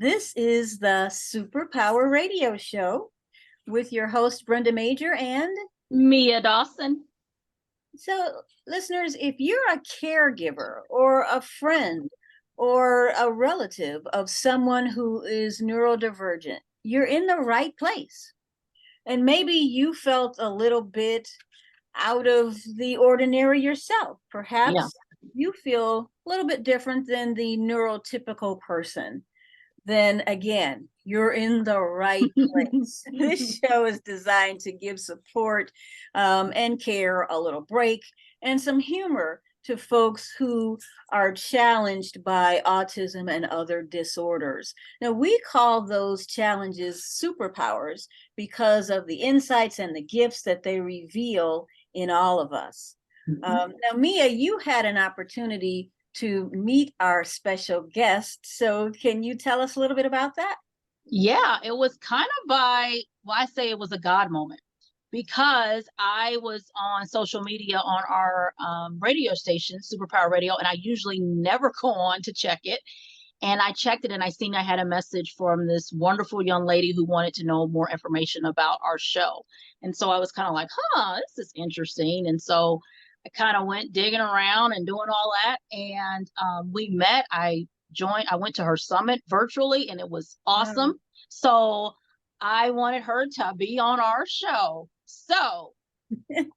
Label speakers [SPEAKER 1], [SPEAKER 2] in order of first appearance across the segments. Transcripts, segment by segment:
[SPEAKER 1] This is the Superpower Radio Show with your host, Brenda Major. And
[SPEAKER 2] Mia Dawson.
[SPEAKER 1] so, listeners, if you're a caregiver or a friend or a relative of someone who is neurodivergent, you're in the right place. And maybe you felt a little bit out of the ordinary yourself. Perhaps you feel a little bit different than the neurotypical person. Then again, you're in the right place. This show is designed to give support and care, a little break, and some humor to folks who are challenged by autism and other disorders. Now, we call those challenges superpowers because of the insights and the gifts that they reveal in all of us. Now, Mia, you had an opportunity to meet our special guest. So can you tell us a little bit about that?
[SPEAKER 2] Yeah, it was kind of I say it was a God moment because I was on social media on our radio station, Superpower Radio, and I usually never go on to check it. And I checked it and I seen I had a message from this wonderful young lady who wanted to know more information about our show. And so I was kind of like, this is interesting. And so I kind of went digging around and doing all that. And we met. I went to her summit virtually and it was awesome.
[SPEAKER 1] Wow.
[SPEAKER 2] So I wanted her to be on our show. So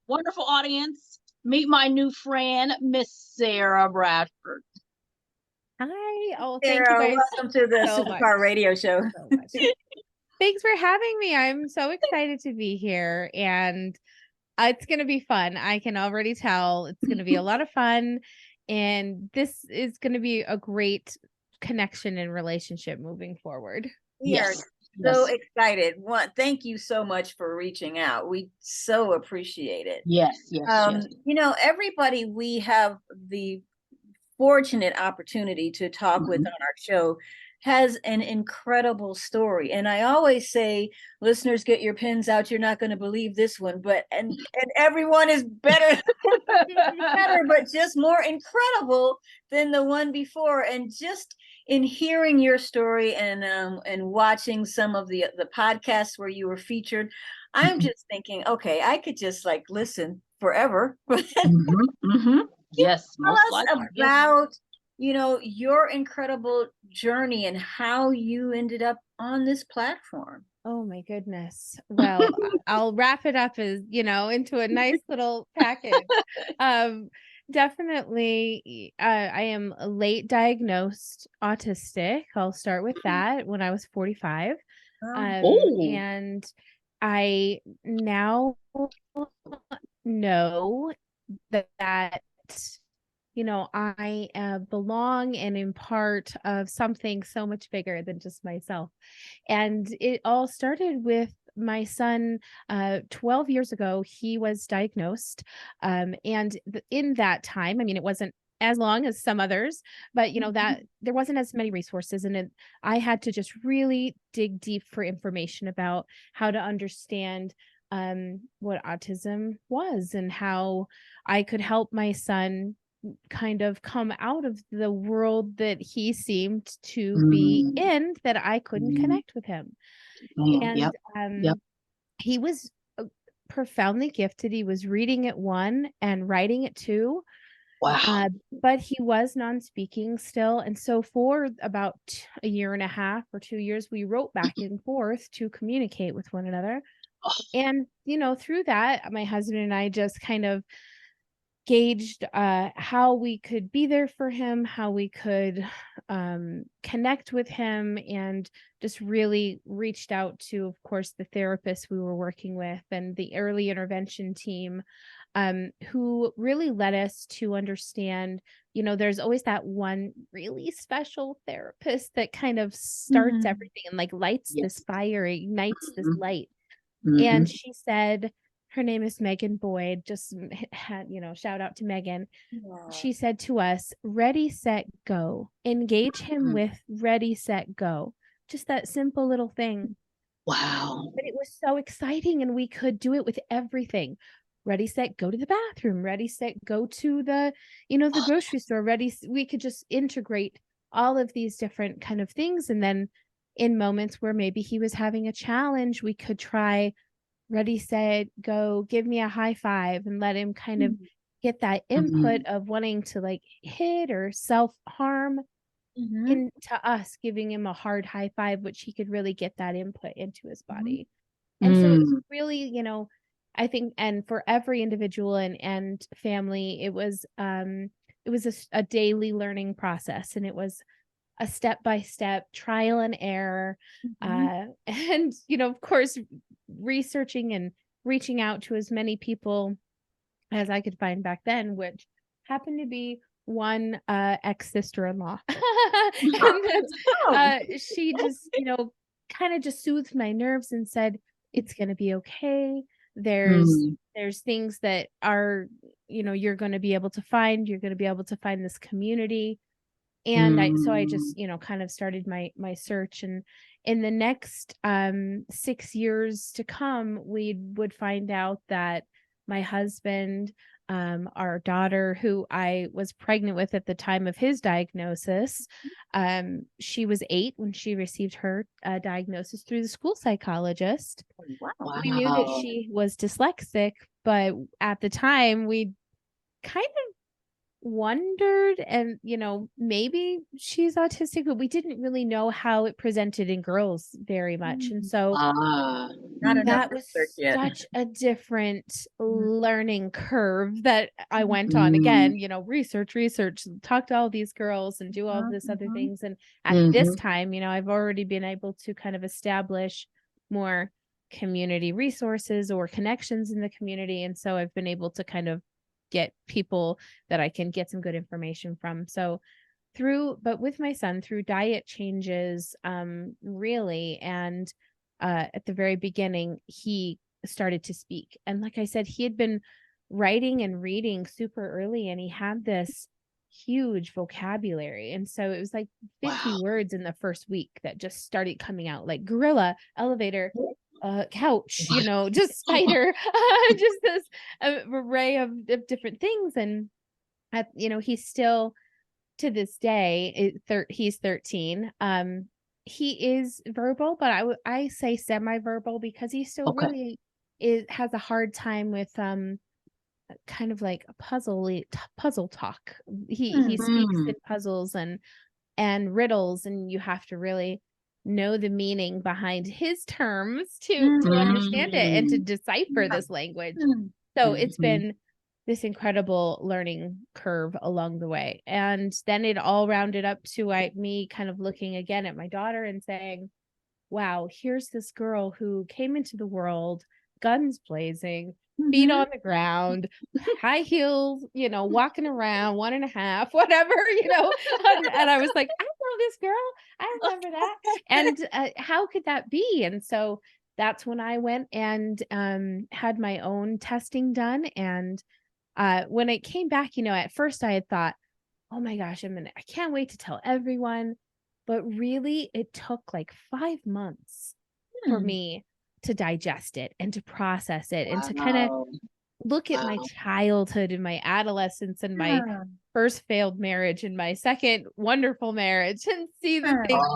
[SPEAKER 2] wonderful audience. Meet my new friend, Miss Sara Bradford.
[SPEAKER 3] Hi. Oh,
[SPEAKER 1] thank
[SPEAKER 3] Sarah,
[SPEAKER 1] you guys. Welcome to the Superpower Radio Show.
[SPEAKER 3] Thanks for having me. I'm so excited to be here, and it's going to be fun. I can already tell it's going to be a lot of fun, and this is going to be a great connection and relationship moving forward.
[SPEAKER 1] We are so excited. Thank you so much for reaching out. We so appreciate it.
[SPEAKER 2] Yes.
[SPEAKER 1] You know, everybody we have the fortunate opportunity to talk with on our show has an incredible story. And I always say, listeners, get your pens out. You're not going to believe this one, but and everyone is better, but just more incredible than the one before. And just in hearing your story and watching some of the podcasts where you were featured, I'm just thinking, okay, I could just like listen forever.
[SPEAKER 2] Yes.
[SPEAKER 1] Tell us about, you know, your incredible journey and how you ended up on this platform.
[SPEAKER 3] Oh my goodness. Well, I'll wrap it up as, into a nice little package. Definitely, I am late diagnosed autistic. I'll start with that when I was 45. And I now know that I belong and am part of something so much bigger than just myself. And it all started with my son 12 years ago. He was diagnosed. And in that time, I mean, it wasn't as long as some others, but that there wasn't as many resources. And I had to just really dig deep for information about how to understand what autism was and how I could help my son kind of come out of the world that he seemed to be in, that I couldn't connect with him. He was profoundly gifted. He was reading at 1 and writing at 2.
[SPEAKER 2] Wow.
[SPEAKER 3] But he was non-speaking still. And so for about a year and a half or 2 years, we wrote back and forth to communicate with one another. And, through that, my husband and I just kind of gauged how we could be there for him, how we could connect with him, and just really reached out to, of course, the therapist we were working with and the early intervention team, who really led us to understand, there's always that one really special therapist that kind of starts everything and like lights this fire, ignites this light. And she said, her name is Megan Boyd, just had, shout out to Megan. Yeah. She said to us, ready, set, go. Engage him with ready, set, go. Just that simple little thing.
[SPEAKER 2] Wow.
[SPEAKER 3] But it was so exciting, and we could do it with everything. Ready, set, go to the bathroom. Ready, set, go to the, the grocery store. We could just integrate all of these different kind of things. And then in moments where maybe he was having a challenge, we could try ready, set, go, give me a high five, and let him kind of get that input of wanting to like hit or self-harm into us giving him a hard high five, which he could really get that input into his body. And so it's really, I think, and for every individual and family, it was a daily learning process, and it was a step-by-step trial and error. And, of course, researching and reaching out to as many people as I could find back then, which happened to be one ex-sister-in-law. And she just, kind of just soothed my nerves and said, it's going to be okay. There's things that are, you're going to be able to find. You're going to be able to find this community. And I just, kind of started my search. And in the next 6 years to come, we would find out that my husband, our daughter, who I was pregnant with at the time of his diagnosis, she was 8 when she received her diagnosis through the school psychologist.
[SPEAKER 1] Wow.
[SPEAKER 3] We knew that she was dyslexic, but at the time we kind of wondered, and maybe she's autistic, but we didn't really know how it presented in girls very much. And so that was such a different learning curve that I went on. Again, research, talk to all these girls and do all this other things. And at this time, I've already been able to kind of establish more community resources or connections in the community. And so I've been able to kind of get people that I can get some good information from. So but with my son, through diet changes, really, and at the very beginning, he started to speak. And like I said, he had been writing and reading super early, and he had this huge vocabulary. And so it was like 50 words in the first week that just started coming out, like gorilla, elevator, couch, just spider, just this array of different things. And he's still, to this day, he's 13. He is verbal, but I say semi-verbal because he still really has a hard time with kind of like a puzzle talk. He speaks in puzzles and riddles, and you have to really know the meaning behind his terms to understand it and to decipher this language. So it's been this incredible learning curve along the way. And then it all rounded up to me kind of looking again at my daughter and saying, wow, here's this girl who came into the world, guns blazing, feet on the ground, high heels, walking around 1.5, whatever, and I was like, I know this girl. I remember that. And how could that be? And so that's when I went and had my own testing done. And when it came back, at first I had thought, oh my gosh, I can't wait to tell everyone. But really, it took like 5 months for me to digest it and to process it and to kind of look at my childhood and my adolescence and my first failed marriage and my second wonderful marriage and see the things,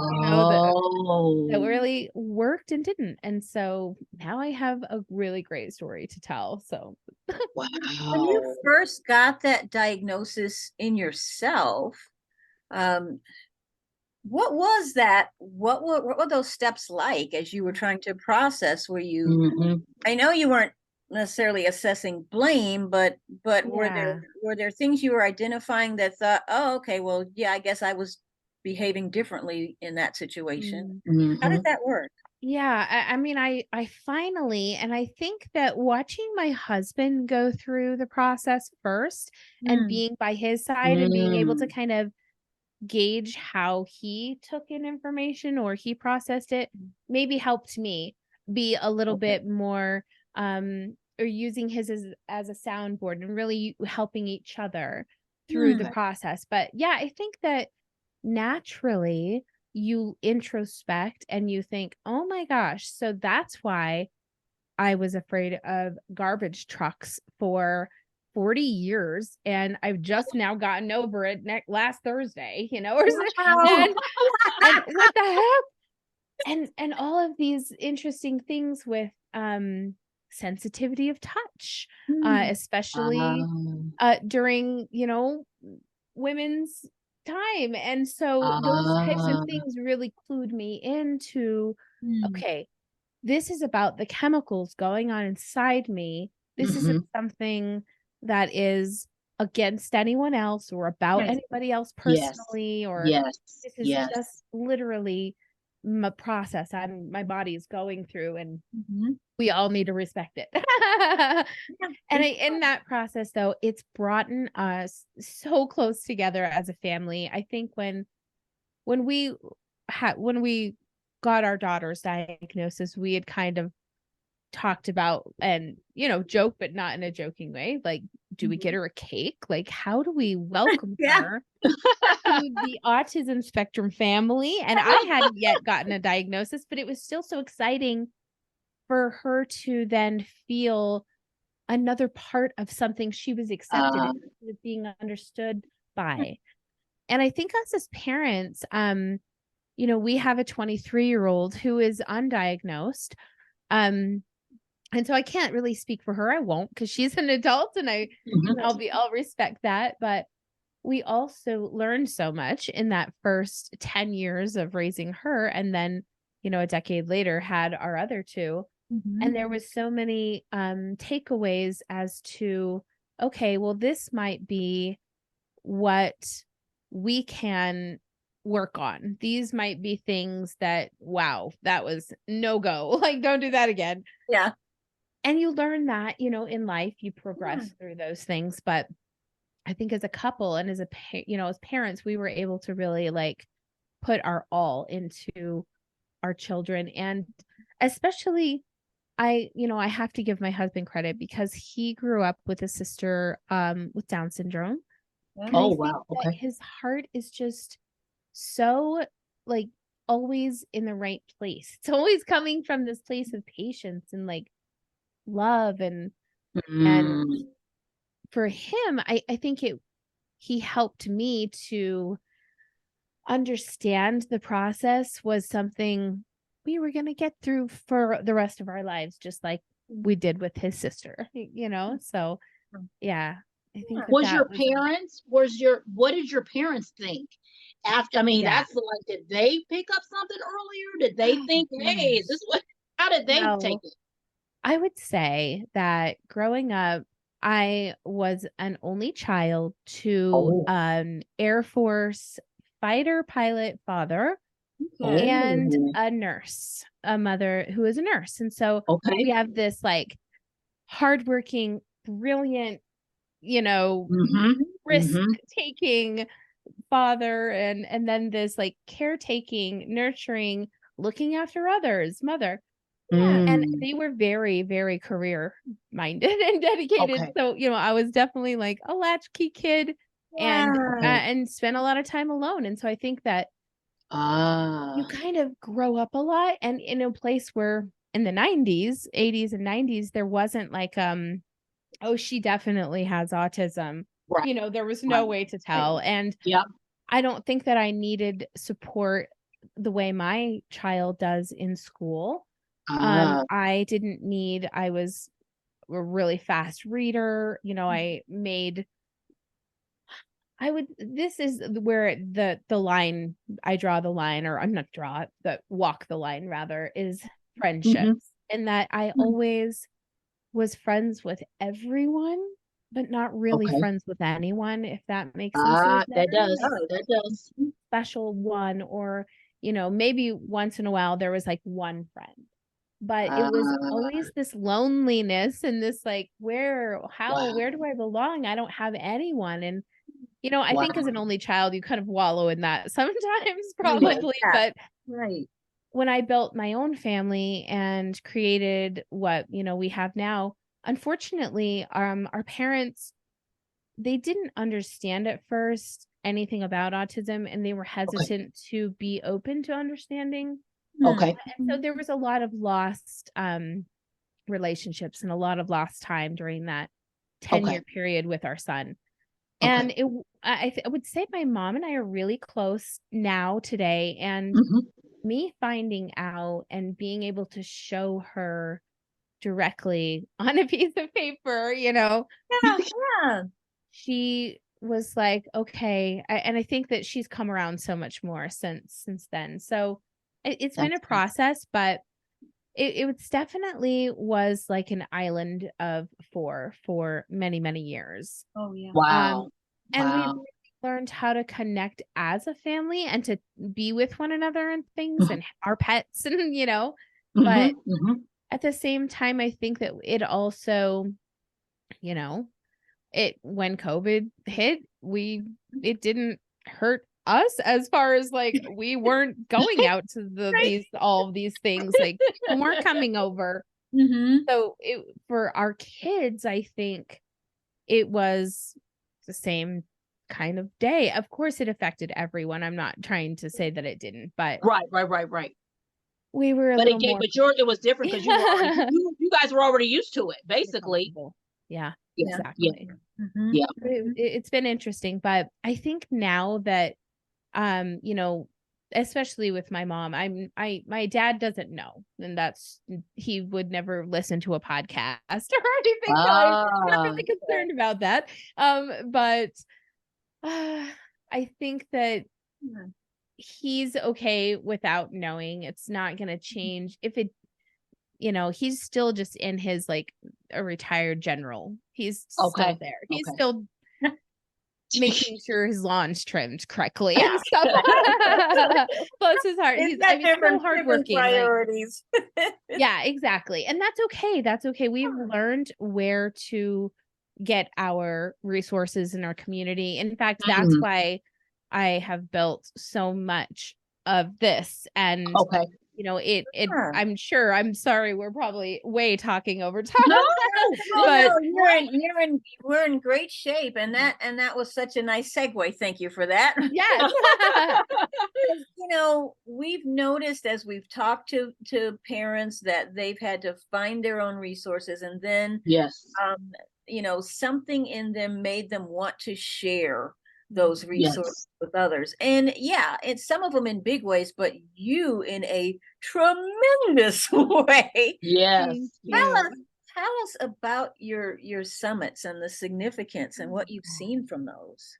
[SPEAKER 3] that really worked and didn't. And so now I have a really great story to tell. So
[SPEAKER 1] when you first got that diagnosis in yourself, what was that? What were those steps like as you were trying to process? Were you, I know you weren't necessarily assessing blame, but were there things you were identifying that thought, oh, okay, well, yeah, I guess I was behaving differently in that situation. How did that work?
[SPEAKER 3] Yeah, I finally, and I think that watching my husband go through the process first and being by his side and being able to kind of gauge how he took in information or he processed it maybe helped me be a little bit more or using his as a soundboard and really helping each other through the process. But yeah, I think that naturally you introspect and you think, oh my gosh, so that's why I was afraid of garbage trucks for 40 years, and I've just now gotten over it last Thursday, or and what the heck? and all of these interesting things with sensitivity of touch, especially
[SPEAKER 2] Um,
[SPEAKER 3] during, women's time. And so those types of
[SPEAKER 2] uh,
[SPEAKER 3] things really clued me into,
[SPEAKER 2] mm,
[SPEAKER 3] okay, this is about the chemicals going on inside me. This isn't
[SPEAKER 2] mhm.
[SPEAKER 3] something that is against anyone else or about
[SPEAKER 1] Yes.
[SPEAKER 3] anybody else
[SPEAKER 2] Yes.
[SPEAKER 3] personally, or
[SPEAKER 2] Yes.
[SPEAKER 3] this is
[SPEAKER 2] Yes.
[SPEAKER 3] just literally my process my body is going through, and
[SPEAKER 1] Mhm.
[SPEAKER 3] we all need to respect it.
[SPEAKER 1] Yeah,
[SPEAKER 3] And
[SPEAKER 1] big
[SPEAKER 3] in that process, though, it's brought us so close together as a family. I think when we when we got our daughter's diagnosis, we had kind of talked about and, joke, but not in a joking way. Like, do we get
[SPEAKER 1] Mhm.
[SPEAKER 3] her a cake? Like, how do we welcome
[SPEAKER 1] Yeah.
[SPEAKER 3] her to the autism spectrum family? And I hadn't yet gotten a diagnosis, but it was still so exciting for her to then feel another part of something she was accepted in,
[SPEAKER 2] Uh,
[SPEAKER 3] she was being understood by. And I think us as parents, we have a 23-year-old who is undiagnosed. Um, and so I can't really speak for her. I won't, because she's an adult, and
[SPEAKER 2] mhm.
[SPEAKER 3] I'll respect that. But we also learned so much in that first 10 years of raising her. And then, a decade later had our other two.
[SPEAKER 1] Mhm.
[SPEAKER 3] And there was so many takeaways as to, okay, well, this might be what we can work on. These might be things that, wow, that was no go. Like, don't do that again.
[SPEAKER 1] Yeah.
[SPEAKER 3] And you learn that, in life, you
[SPEAKER 1] Yeah.
[SPEAKER 3] progress through those things. But I think as a couple and as parents, we were able to really like put our all into our children. And especially, I have to give my husband credit because he grew up with a sister with Down syndrome. And I
[SPEAKER 2] Oh,
[SPEAKER 3] think
[SPEAKER 2] wow.
[SPEAKER 3] that
[SPEAKER 2] Okay.
[SPEAKER 3] his heart is just so, like, always in the right place. It's always coming from this place of patience and like love. And
[SPEAKER 2] Mm,
[SPEAKER 3] for him, I think he helped me to understand the process was something we were going to get through for the rest of our lives, just like we did with his sister, So, yeah, I think that
[SPEAKER 2] was your
[SPEAKER 3] that was,
[SPEAKER 2] parents, what did your parents think? After, I mean,
[SPEAKER 3] yeah.
[SPEAKER 2] that's like, did they pick up something earlier? Did they
[SPEAKER 3] Oh,
[SPEAKER 2] think, hey, is
[SPEAKER 3] gosh.
[SPEAKER 2] this what, how did they take
[SPEAKER 3] Well,
[SPEAKER 2] it?
[SPEAKER 3] I would say that growing up, I was an only child to
[SPEAKER 2] Oh,
[SPEAKER 3] Air Force fighter pilot father
[SPEAKER 1] Okay.
[SPEAKER 3] and
[SPEAKER 2] oh,
[SPEAKER 3] a nurse, a mother who is a nurse. And so
[SPEAKER 2] okay.
[SPEAKER 3] we have this like hardworking, brilliant,
[SPEAKER 2] Mm-hmm.
[SPEAKER 3] risk
[SPEAKER 2] Mm-hmm.
[SPEAKER 3] taking father, and then this like caretaking, nurturing, looking after others mother. Yeah, and
[SPEAKER 2] Mm,
[SPEAKER 3] they were very, very career minded and dedicated.
[SPEAKER 2] okay.
[SPEAKER 3] So, I was definitely like a latchkey kid, and
[SPEAKER 2] Okay.
[SPEAKER 3] spent a lot of time alone. And so I think that you
[SPEAKER 2] Ah,
[SPEAKER 3] kind of grow up a lot, and in a place where in the 90s, 80s and 90s, there wasn't like, oh, she definitely has autism.
[SPEAKER 2] right,
[SPEAKER 3] There was no
[SPEAKER 2] right.
[SPEAKER 3] way to
[SPEAKER 1] Right.
[SPEAKER 3] tell. And
[SPEAKER 2] Yep.
[SPEAKER 3] I don't think that I needed support the way my child does in school.
[SPEAKER 2] Ah,
[SPEAKER 3] I was a really fast reader. This is where the line, I draw the line, or I'm not draw it, but walk the line rather, is
[SPEAKER 2] mm-hmm.
[SPEAKER 3] friendships. And that I
[SPEAKER 1] Mm.
[SPEAKER 3] always was friends with everyone, but not really
[SPEAKER 2] Okay.
[SPEAKER 3] friends with anyone, if that makes some sense.
[SPEAKER 2] Ah, that
[SPEAKER 3] Never
[SPEAKER 2] does.
[SPEAKER 3] like
[SPEAKER 1] Oh,
[SPEAKER 2] That does.
[SPEAKER 3] special one, or, maybe once in a while there was like one friend. But it was
[SPEAKER 2] Ah,
[SPEAKER 3] always this loneliness and this like,
[SPEAKER 2] wow.
[SPEAKER 3] where do I belong? I don't have anyone. And, I think as an
[SPEAKER 2] Wow.
[SPEAKER 3] only child, you kind of wallow in that sometimes,
[SPEAKER 1] yes.
[SPEAKER 3] probably.
[SPEAKER 1] Yeah.
[SPEAKER 3] But
[SPEAKER 1] Right.
[SPEAKER 3] when I built my own family and created what, we have now, unfortunately, our parents, they didn't understand at first anything about autism, and they were
[SPEAKER 2] Okay.
[SPEAKER 3] hesitant to be open to understanding.
[SPEAKER 1] Hmm.
[SPEAKER 2] Okay.
[SPEAKER 3] And so there was a lot of lost relationships and a lot of lost time during that 10-year
[SPEAKER 2] Okay.
[SPEAKER 3] period with our son. And
[SPEAKER 2] Okay.
[SPEAKER 3] I would say my mom and I are really close now today. And
[SPEAKER 2] Mm-hmm.
[SPEAKER 3] me finding out and being able to show her directly on a piece of paper,
[SPEAKER 1] Yeah, yeah.
[SPEAKER 3] she was like, okay. And I think that she's come around so much more since then. So it's been
[SPEAKER 2] That's
[SPEAKER 3] a process, but it was definitely was like an island of four for many, many years.
[SPEAKER 1] Oh, yeah.
[SPEAKER 2] wow.
[SPEAKER 3] And we
[SPEAKER 2] Wow.
[SPEAKER 3] really learned how to connect as a family and to be with one another and things
[SPEAKER 2] Mhm,
[SPEAKER 3] and our pets and, but
[SPEAKER 2] mhm, mhm.
[SPEAKER 3] at the same time, I think that it also, you know, when COVID hit, it didn't hurt us as far as like we weren't going out to
[SPEAKER 1] Right.
[SPEAKER 3] all of these things, like people weren't coming over.
[SPEAKER 1] Mm-hmm.
[SPEAKER 3] So for our kids, I think it was the same kind of day. Of course, it affected everyone. I'm not trying to say that it didn't, but
[SPEAKER 2] Right.
[SPEAKER 3] we were a
[SPEAKER 2] But
[SPEAKER 3] little more
[SPEAKER 2] it was different because you were already you guys were already used to it, basically.
[SPEAKER 3] comfortable. Yeah,
[SPEAKER 2] Yeah, yeah,
[SPEAKER 3] exactly.
[SPEAKER 1] Mm-hmm.
[SPEAKER 2] yeah.
[SPEAKER 3] It's been interesting, but I think now that you know, especially with my mom, my dad doesn't know, and he would never listen to a podcast or anything, so I'm not
[SPEAKER 2] Ah,
[SPEAKER 3] really concerned about that. But I think that
[SPEAKER 1] Yeah.
[SPEAKER 3] he's okay without knowing. It's not going to change if it, he's still just in his like a retired general. He's still
[SPEAKER 2] okay,
[SPEAKER 3] there. He's
[SPEAKER 2] okay.
[SPEAKER 3] still making sure his lawn's trimmed correctly
[SPEAKER 1] Yeah.
[SPEAKER 3] and stuff. Bless his heart.
[SPEAKER 1] It's got
[SPEAKER 3] So
[SPEAKER 1] different
[SPEAKER 3] hardworking. Like,
[SPEAKER 1] priorities.
[SPEAKER 3] yeah, exactly. And that's okay. That's okay. We've learned where to get our resources in our community. In fact, that's
[SPEAKER 2] Mm,
[SPEAKER 3] why I have built so much of this. And
[SPEAKER 2] okay.
[SPEAKER 1] Sure.
[SPEAKER 3] I'm sorry, we're probably way talking over time.
[SPEAKER 2] No,
[SPEAKER 1] Oh
[SPEAKER 2] this
[SPEAKER 3] But
[SPEAKER 2] is
[SPEAKER 1] no,
[SPEAKER 2] great.
[SPEAKER 1] we're in great shape, and that was such a nice segue. Thank you for that.
[SPEAKER 3] yes.
[SPEAKER 1] We've noticed as we've talked to parents that they've had to find their own resources, and then
[SPEAKER 2] Yes,
[SPEAKER 1] something in them made them want to share those resources
[SPEAKER 2] yes,
[SPEAKER 1] with others. And yeah, it's some of them in big ways, but you in a tremendous way.
[SPEAKER 2] yes,
[SPEAKER 3] Thank
[SPEAKER 2] yes.
[SPEAKER 1] Tell us,
[SPEAKER 3] you.
[SPEAKER 1] tell us about your summits and the significance and what you've seen from those.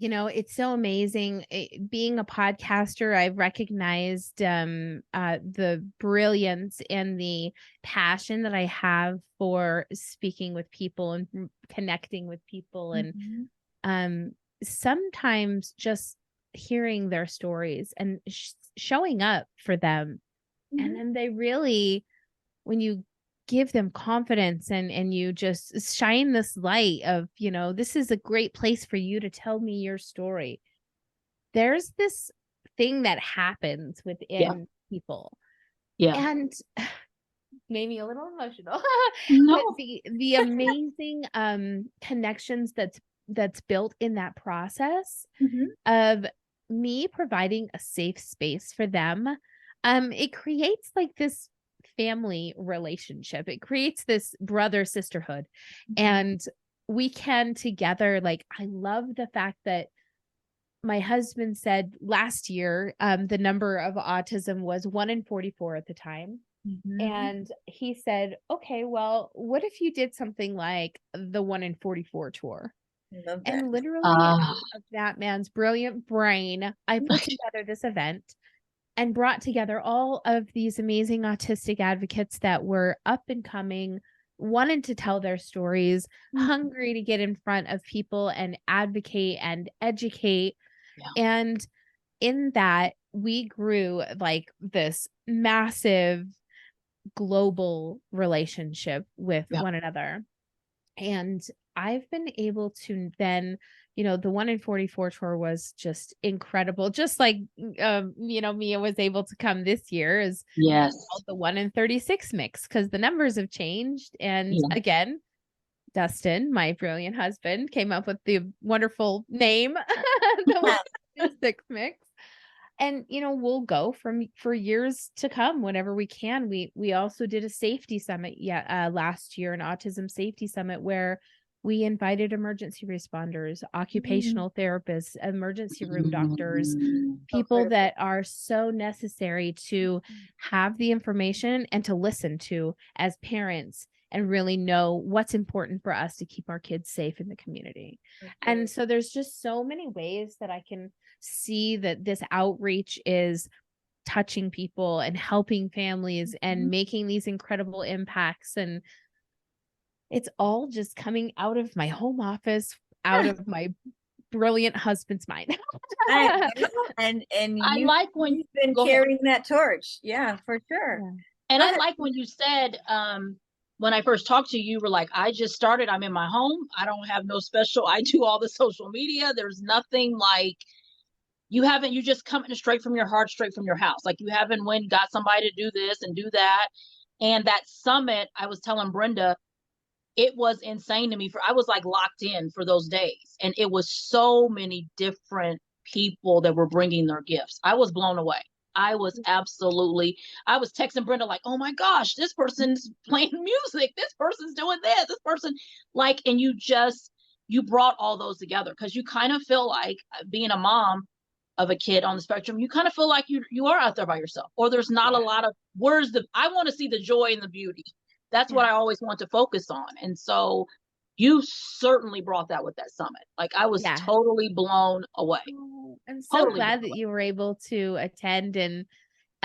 [SPEAKER 3] It's so amazing. Being a podcaster, I've recognized the brilliance and the passion that I have for speaking with people and connecting with people. And
[SPEAKER 1] Mhm.
[SPEAKER 3] um, sometimes just hearing their stories and showing up for them. And
[SPEAKER 1] Mhm.
[SPEAKER 3] then they really, when you give them confidence and you just shine this light of, this is a great place for you to tell me your story. There's this thing that happens
[SPEAKER 2] Yeah,
[SPEAKER 3] within people
[SPEAKER 2] yeah.
[SPEAKER 3] and made me a little emotional. But
[SPEAKER 2] No.
[SPEAKER 3] the amazing connections that's built in that process
[SPEAKER 1] Mhm.
[SPEAKER 3] of me providing a safe space for them, it creates like this family relationship. It creates this brother sisterhood,
[SPEAKER 1] Mhm.
[SPEAKER 3] and we can together, like, I love the fact that my husband said last year, the number of autism was 1 in 44 at the time.
[SPEAKER 1] Mhm.
[SPEAKER 3] And he said, okay, well, what if you did something like the 1 in 44 tour?
[SPEAKER 1] Love that.
[SPEAKER 3] And literally
[SPEAKER 2] Uh,
[SPEAKER 3] out of that man's brilliant brain, I put together this event and brought together all of these amazing autistic advocates that were up and coming, wanted to tell their stories,
[SPEAKER 1] Mhm.
[SPEAKER 3] hungry to get in front of people and advocate and educate.
[SPEAKER 2] yeah,
[SPEAKER 3] And in that, we grew like this massive global relationship with
[SPEAKER 2] yeah.
[SPEAKER 3] one another. And I've been able to then, the 1 in 44 tour was just incredible. Just like, Mia was able to come this year is
[SPEAKER 2] Yes,
[SPEAKER 3] called the 1 in 36 mix because the numbers have changed. And
[SPEAKER 2] yeah.
[SPEAKER 3] again, Dustin, my brilliant husband, came up with the wonderful name, the 1 in 36 mix. And we'll go for years to come whenever we can. We also did a safety summit last year, an autism safety summit, where we invited emergency responders, occupational therapists, emergency room doctors, people that are so necessary to have the information and to listen to as parents and really know what's important for us to keep our kids safe in the community. And so there's just so many ways that I can see that this outreach is touching people and helping families and making these incredible impacts. And it's all just coming out of my home office, out of my brilliant husband's mind.
[SPEAKER 1] and
[SPEAKER 2] I
[SPEAKER 1] you,
[SPEAKER 2] like when
[SPEAKER 1] you've been carrying that torch. Yeah, for sure.
[SPEAKER 3] Yeah.
[SPEAKER 2] And I like when you said, when I first talked to you, you were like, I just started, I'm in my home. I don't have no special, I do all the social media. There's nothing like, you just coming straight from your heart, straight from your house. Like you haven't got somebody to do this and do that. And that summit, I was telling Brenda, it was insane to me. I was like locked in for those days. And it was so many different people that were bringing their gifts. I was blown away. I was texting Brenda like, oh my gosh, this person's playing music. This person's doing this person, like, and you brought all those together because you kind of feel like being a mom of a kid on the spectrum, you kind of feel like you are out there by yourself, or there's not a lot of I want to see the joy and the beauty. That's what I always want to focus on. And so you certainly brought that with that summit. Like I was totally blown away.
[SPEAKER 3] Oh, I'm so glad that you were able to attend. And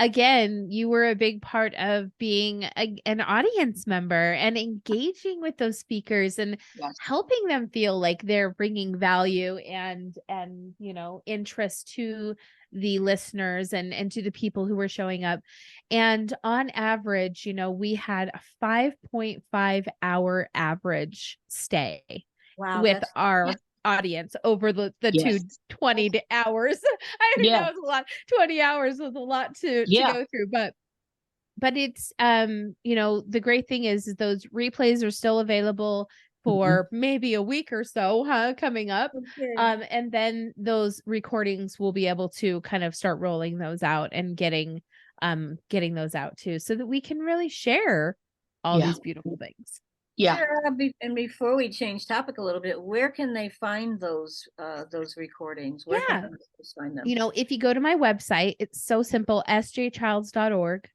[SPEAKER 3] again, you were a big part of being an audience member and engaging with those speakers and helping them feel like they're bringing value and interest to the listeners and to the people who were showing up. And on average, we had a 5.5 hour average stay with our audience over the 20 hours. I think that was a lot. 20 hours was a lot to go through, but it's the great thing is those replays are still available for maybe a week or so coming up. And then those recordings will be able to kind of start rolling those out and getting those out too, so that we can really share all these beautiful things.
[SPEAKER 1] Sara, and before we change topic a little bit, where can they find those recordings? Where can they find them?
[SPEAKER 3] If you go to my website, it's so simple, sjchilds.org,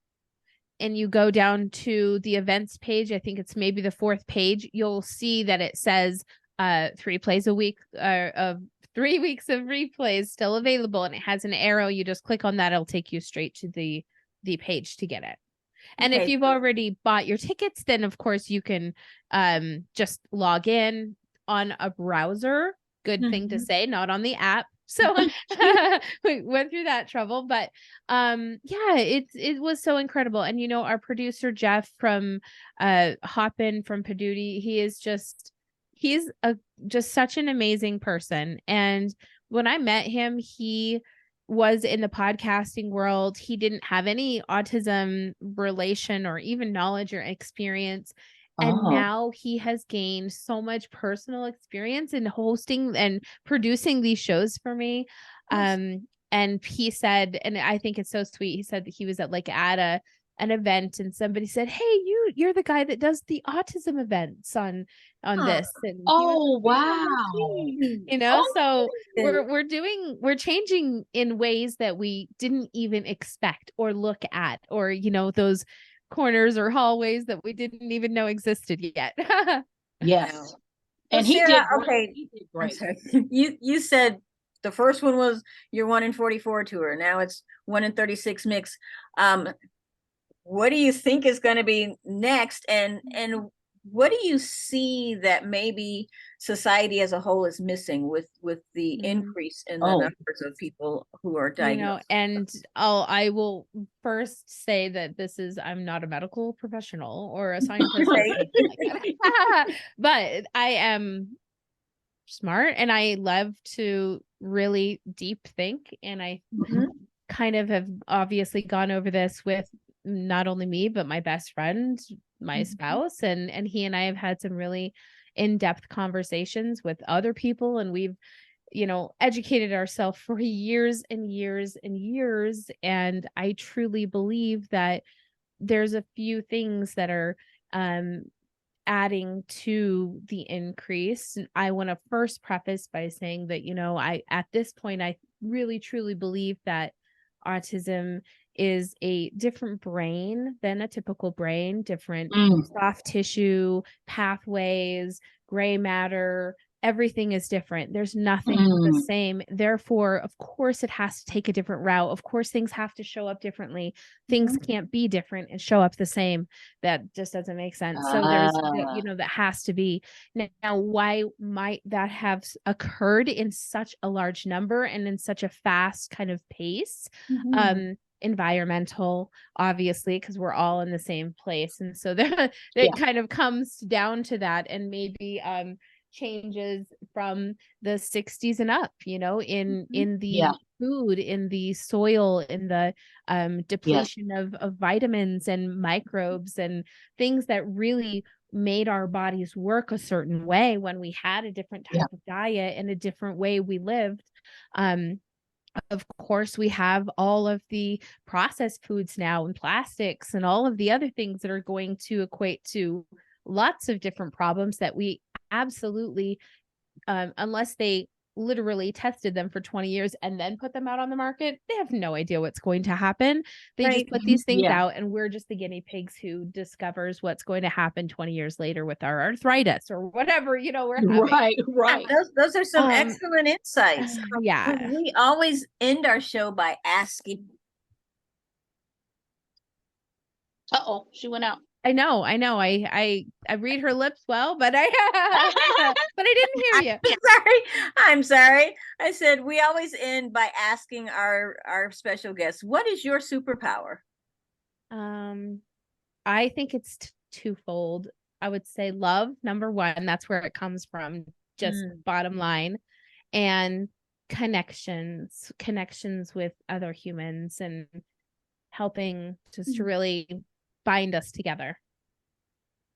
[SPEAKER 3] and you go down to the events page. I think it's maybe the 4th page. You'll see that it says 3 plays a week of 3 weeks of replays still available, and it has an arrow. You just click on that, it'll take you straight to the page to get it. And if you've already bought your tickets, then of course you can just log in on a browser. Good thing to say, not on the app. So we went through that trouble, but it was so incredible. And our producer Jeff from Hopin from Paduti, he's just such an amazing person. And when I met him, he was in the podcasting world. He didn't have any autism relation or even knowledge or experience. And now he has gained so much personal experience in hosting and producing these shows for me. And he said, and I think it's so sweet, he said that he was at an event and somebody said, hey, you're the guy that does the autism events on this. And
[SPEAKER 2] wow.
[SPEAKER 3] So we're changing in ways that we didn't even expect or look at, or those corners or hallways that we didn't even know existed yet.
[SPEAKER 2] Yes.
[SPEAKER 1] And he did great. He did great. I'm sorry. You said the first one was your 1 in 44 tour. Now it's 1 in 36 mix. What do you think is going to be next? And what do you see that maybe society as a whole is missing with the increase in the numbers of people who are diagnosed?
[SPEAKER 3] And I will first say that I'm not a medical professional or a scientist, but I am smart and I love to really deep think. And I kind of have obviously gone over this with not only me, but my best friend, my spouse, and he and I have had some really in-depth conversations with other people, and we've educated ourselves for years and years and years. And I truly believe that there's a few things that are adding to the increase, I want to first preface by saying that, at this point, I really truly believe that autism is a different brain than a typical brain, different soft tissue, pathways, gray matter. Everything is different. There's nothing the same. Therefore, of course, it has to take a different route. Of course, things have to show up differently. Things can't be different and show up the same. That just doesn't make sense. So there's, that has to be. Now, why might that have occurred in such a large number and in such a fast kind of pace? Environmental, obviously, because we're all in the same place. And so it kind of comes down to that, and maybe changes from the 60s and up, in the food, in the soil, in the depletion of vitamins and microbes and things that really made our bodies work a certain way when we had a different type of diet and a different way we lived. Of course, we have all of the processed foods now and plastics and all of the other things that are going to equate to lots of different problems that we absolutely, unless they literally tested them for 20 years and then put them out on the market, they have no idea what's going to happen. They just put these things out, and we're just the guinea pigs who discovers what's going to happen 20 years later with our arthritis or whatever, we're having.
[SPEAKER 2] Right.
[SPEAKER 1] Those are some excellent insights.
[SPEAKER 3] Yeah.
[SPEAKER 1] We always end our show by asking.
[SPEAKER 2] She went out.
[SPEAKER 3] I know. I read her lips well, but I didn't hear you.
[SPEAKER 1] I'm sorry. I said we always end by asking our special guests, what is your superpower?
[SPEAKER 3] I think it's twofold. I would say love, number one. That's where it comes from, just bottom line. And connections with other humans and helping just to really bind us together.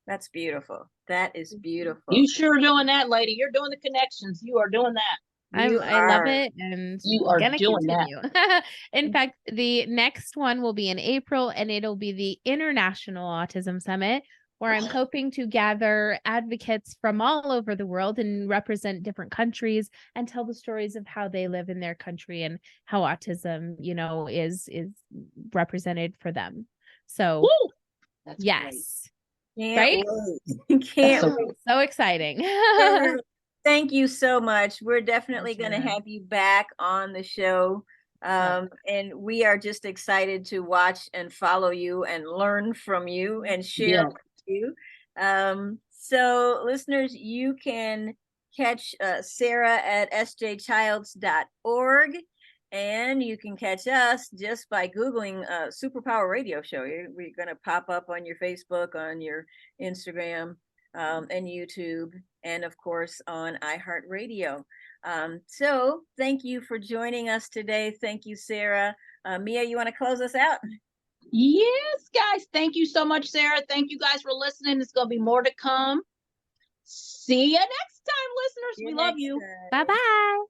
[SPEAKER 1] That's beautiful. That is beautiful.
[SPEAKER 2] You sure doing that, lady. You're doing the connections. You are doing that.
[SPEAKER 3] I love it, and
[SPEAKER 2] you are gonna doing continue.
[SPEAKER 3] That. In fact, the next one will be in April, and it'll be the International Autism Summit, where I'm hoping to gather advocates from all over the world and represent different countries and tell the stories of how they live in their country and how autism, is represented for them. So,
[SPEAKER 2] that's
[SPEAKER 3] yes.
[SPEAKER 1] Great.
[SPEAKER 3] Right?
[SPEAKER 1] Can't wait.
[SPEAKER 3] So exciting.
[SPEAKER 1] Thank you so much. We're definitely going to have you back on the show. And we are just excited to watch and follow you and learn from you and share with you. So listeners, you can catch Sara at sjchilds.org. And you can catch us just by Googling Superpower Radio Show. We're going to pop up on your Facebook, on your Instagram, and YouTube, and of course on iHeartRadio. So thank you for joining us today. Thank you, Sara. Mia, you want to close us out?
[SPEAKER 2] Yes, guys. Thank you so much, Sara. Thank you guys for listening. There's going to be more to come. See you next time, listeners. We love you.
[SPEAKER 3] Bye-bye.